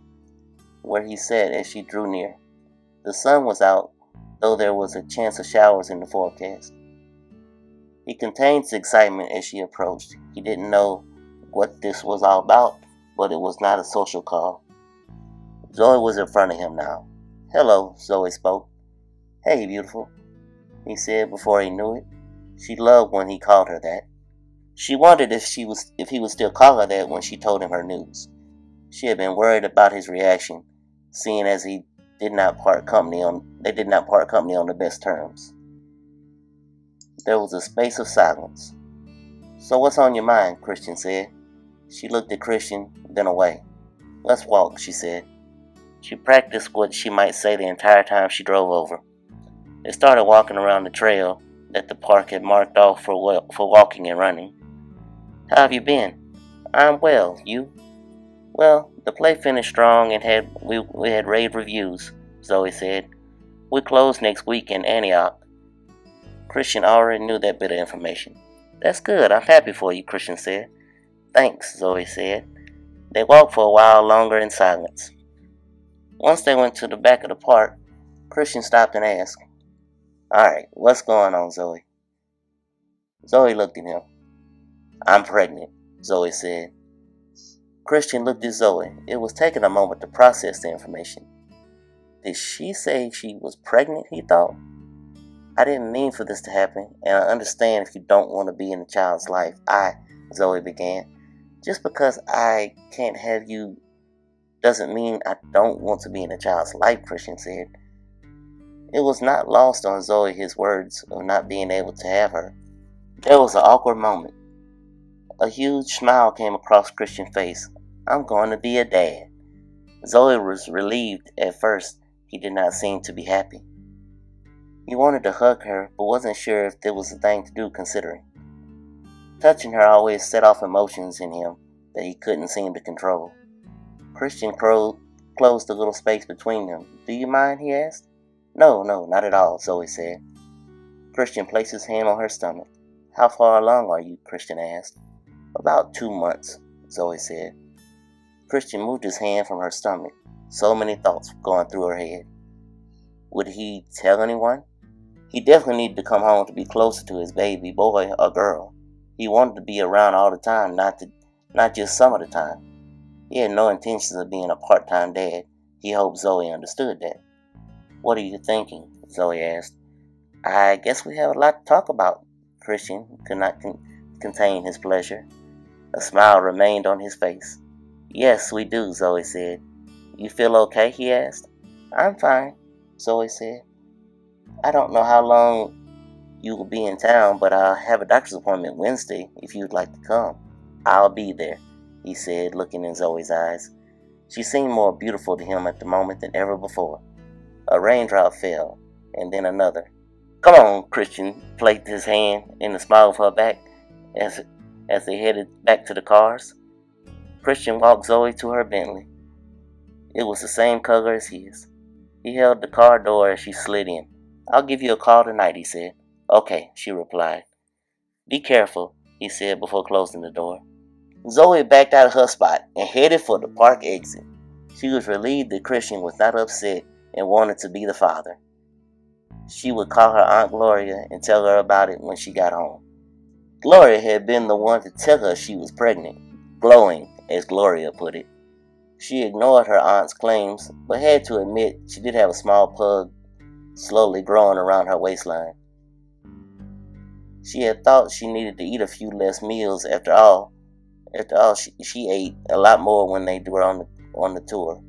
where he sat as she drew near. The sun was out, though there was a chance of showers in the forecast. He contained his excitement as she approached. He didn't know what this was all about, but it was not a social call. Zoe was in front of him now. Hello, Zoe spoke. Hey, beautiful, he said before he knew it. She loved when he called her that. She wondered if he would still call her that when she told him her news. She had been worried about his reaction, seeing as they did not part company on the best terms. There was a space of silence. So what's on your mind? Christian said. She looked at Christian, then away. Let's walk, she said. She practiced what she might say the entire time she drove over. They started walking around the trail that the park had marked off for walking and running. How have you been? I'm well. You? Well, the play finished strong and we had rave reviews, Zoe said. We close next week in Antioch. Christian already knew that bit of information. That's good. I'm happy for you, Christian said. Thanks, Zoe said. They walked for a while longer in silence. Once they went to the back of the park, Christian stopped and asked, Alright, what's going on, Zoe? Zoe looked at him. I'm pregnant, Zoe said. Christian looked at Zoe. It was taking a moment to process the information. Did she say she was pregnant, he thought? I didn't mean for this to happen, and I understand if you don't want to be in the child's life. Zoe began. Just because I can't have you doesn't mean I don't want to be in a child's life, Christian said. It was not lost on Zoe his words of not being able to have her. There was an awkward moment. A huge smile came across Christian's face. I'm going to be a dad. Zoe was relieved at first. He did not seem to be happy. He wanted to hug her, but wasn't sure if there was a thing to do considering. Touching her always set off emotions in him that he couldn't seem to control. Christian closed the little space between them. Do you mind? He asked. No, not at all, Zoe said. Christian placed his hand on her stomach. How far along are you? Christian asked. About 2 months, Zoe said. Christian moved his hand from her stomach. So many thoughts going through her head. Would he tell anyone? He definitely needed to come home to be closer to his baby boy or girl. He wanted to be around all the time, not just some of the time. He had no intentions of being a part-time dad. He hoped Zoe understood that. "What are you thinking?" Zoe asked. "I guess we have a lot to talk about." Christian could not contain his pleasure. A smile remained on his face. "Yes, we do," Zoe said. "You feel okay?" he asked. "I'm fine," Zoe said. "I don't know how long you will be in town, but I'll have a doctor's appointment Wednesday if you'd like to come." "I'll be there," he said, looking in Zoe's eyes. She seemed more beautiful to him at the moment than ever before. A raindrop fell, and then another. "Come on," Christian placed his hand in the small of her back as they headed back to the cars. Christian walked Zoe to her Bentley. It was the same color as his. He held the car door as she slid in. "I'll give you a call tonight," he said. "Okay," she replied. "Be careful," he said before closing the door. Zoe backed out of her spot and headed for the park exit. She was relieved that Christian was not upset and wanted to be the father. She would call her Aunt Gloria and tell her about it when she got home. Gloria had been the one to tell her she was pregnant, glowing, as Gloria put it. She ignored her aunt's claims, but had to admit she did have a small pug slowly growing around her waistline. She had thought she needed to eat a few less meals. After all, she ate a lot more when they were on the tour.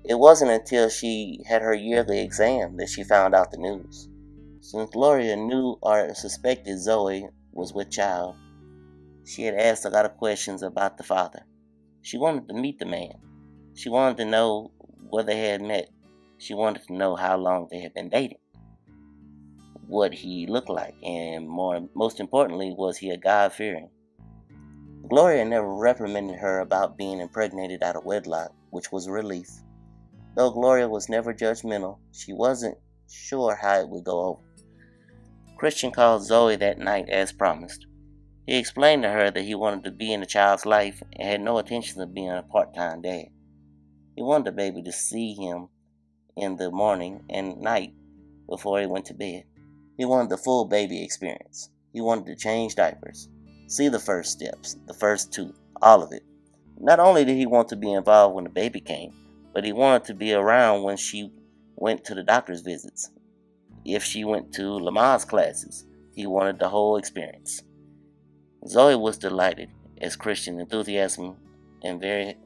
It wasn't until she had her yearly exam that she found out the news. Since Gloria knew or suspected Zoe was with child, she had asked a lot of questions about the father. She wanted to meet the man. She wanted to know where they had met. She wanted to know how long they had been dating, what he looked like, and most importantly, was he a God-fearing? Gloria never reprimanded her about being impregnated out of wedlock, which was a relief. Though Gloria was never judgmental, she wasn't sure how it would go over. Christian called Zoe that night as promised. He explained to her that he wanted to be in the child's life and had no intention of being a part-time dad. He wanted the baby to see him in the morning and night before he went to bed. He wanted the full baby experience. He wanted to change diapers, see the first steps, the first two, all of it. Not only did he want to be involved when the baby came, but he wanted to be around when she went to the doctor's visits. If she went to Lamaze classes, he wanted the whole experience. Zoe was delighted as Christian's enthusiasm and very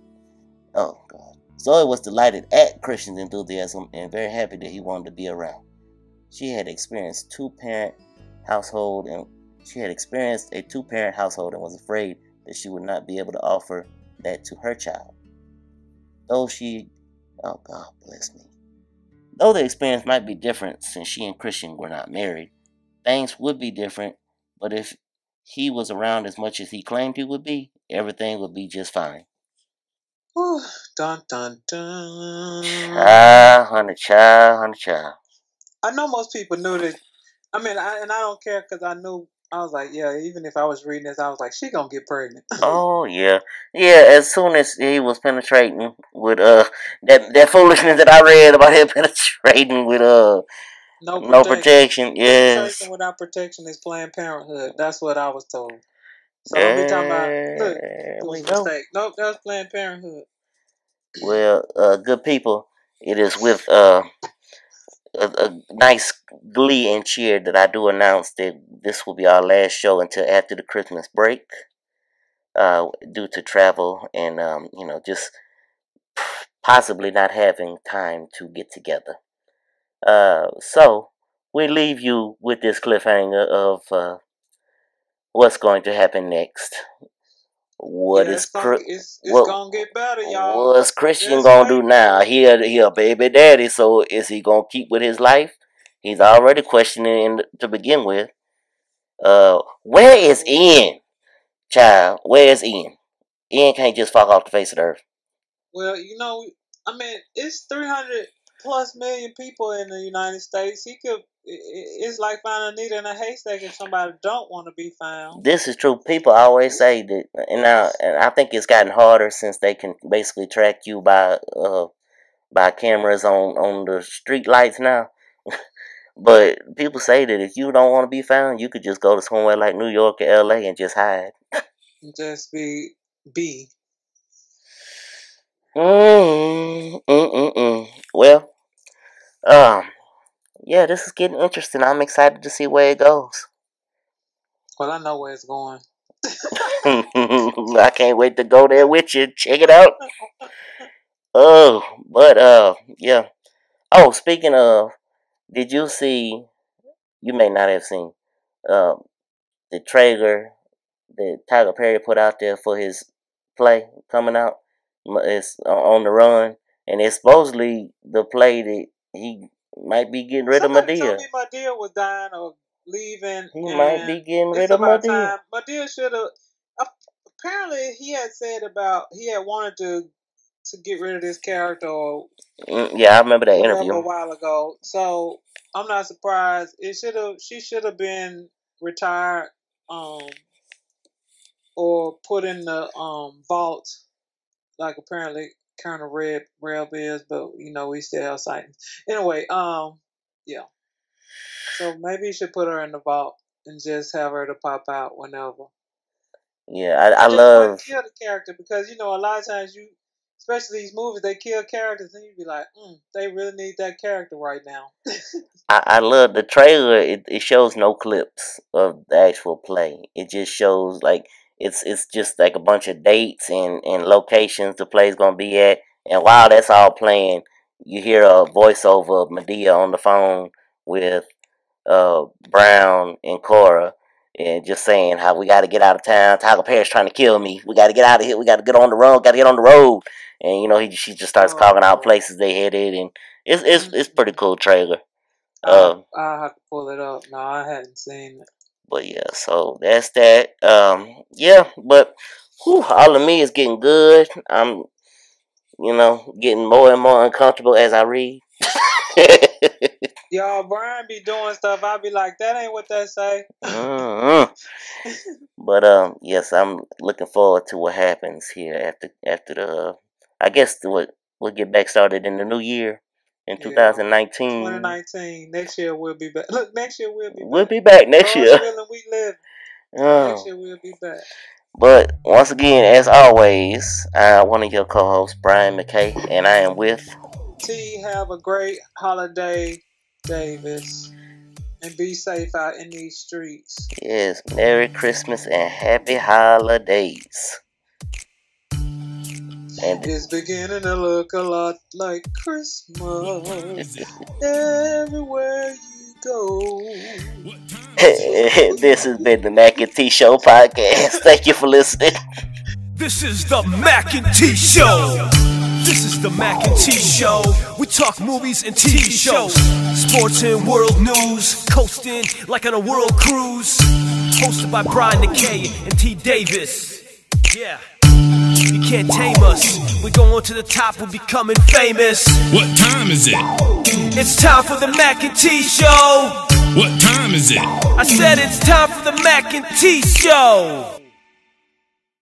Zoe was delighted at Christian's enthusiasm and very happy that he wanted to be around. She had experienced a two-parent household and was afraid that she would not be able to offer that to her child. Though the experience might be different since she and Christian were not married, things would be different, but if he was around as much as he claimed he would be, everything would be just fine. Whew, dun dun dun. Child. I know most people knew that. I mean, I don't care because I knew. I was like, yeah. Even if I was reading this, I was like, she gonna get pregnant. Oh yeah. As soon as he was penetrating with that foolishness that I read about him penetrating with no protection. Yes. Penetration without protection is Planned Parenthood. That's what I was told. So don't be talking about, look, it was a mistake. Nope, that was Planned Parenthood. Well, good people, it is with a nice glee and cheer that I do announce that this will be our last show until after the Christmas break, due to travel and just possibly not having time to get together. So we leave you with this cliffhanger of what's going to happen next. It's gonna get better, y'all. What's Christian gonna do now? He a baby daddy, so is he gonna keep with his life? He's already questioning to begin with. Where is Ian? Child, where is Ian? Ian can't just fall off the face of the earth. Well, it's 300 plus million people in the United States. It's like finding a needle in a haystack if somebody don't want to be found. This is true. People always say that, and I think it's gotten harder since they can basically track you by cameras on the street lights now. But people say that if you don't want to be found, you could just go to somewhere like New York or LA and just hide. Just be. Well, Yeah, this is getting interesting. I'm excited to see where it goes. Well, I know where it's going. I can't wait to go there with you. Check it out. Oh, but yeah. Oh, speaking of, did you see? You may not have seen um the trailer that Tyler Perry put out there for his play coming out. It's on the run, and it's supposedly the play that he might be getting rid of Somebody told Madea. me Madea was dying or leaving, He might be and getting rid it's of about Madea. time. Madea should have. Apparently, he had said about he had wanted to get rid of this character or Yeah, I remember that whatever a interview. while ago. So I'm not surprised. She should have been retired, or put in the vault, like apparently Colonel Reb is, but we still have sightings. Anyway, yeah. So maybe you should put her in the vault and just have her to pop out whenever. Yeah, I Or just go ahead and love. kill the character, because a lot of times especially these movies, they kill characters and you be like, they really need that character right now. I love the trailer. It shows no clips of the actual play. It just shows like it's just like a bunch of dates and locations the play's gonna be at. And while that's all playing, you hear a voiceover of Madea on the phone with Brown and Cora, and just saying how we got to get out of town. Tyler Perry's trying to kill me. We got to get out of here. We got to get on the road. Got to get on the road. And she just starts calling out places they headed, and it's pretty cool trailer. I'll have to pull it up. No, I hadn't seen it. But yeah, so that's that. Yeah, but all of me is getting good. I'm, getting more and more uncomfortable as I read. Y'all, Brian be doing stuff. I be like, that ain't what that say. But yes, I'm looking forward to what happens here after the. I guess we'll get back started in the new year in 2019. 2019. Next year we'll be back. Look, next year we'll be back. We'll be back next year. Willing, we live. Next year we'll be back. But once again, as always, I'm one of your co-hosts, Brian Mackay, and I am with T. Have a great holiday, Davis, and be safe out in these streets. Yes, Merry Christmas and Happy Holidays. And it's beginning to look a lot like Christmas everywhere you go. This has been the Mackay T Show podcast. Thank you for listening. This is the Mackay T Show. This is the Mackay T Show. We talk movies and TV shows, sports and world news, coasting like on a world cruise. Hosted by Brian Mackay and T Davis. Yeah. You can't tame us. We're going to the top, we're becoming famous. What time is it? It's time for the Mackay T Show. What time is it? I said it's time for the Mackay T Show.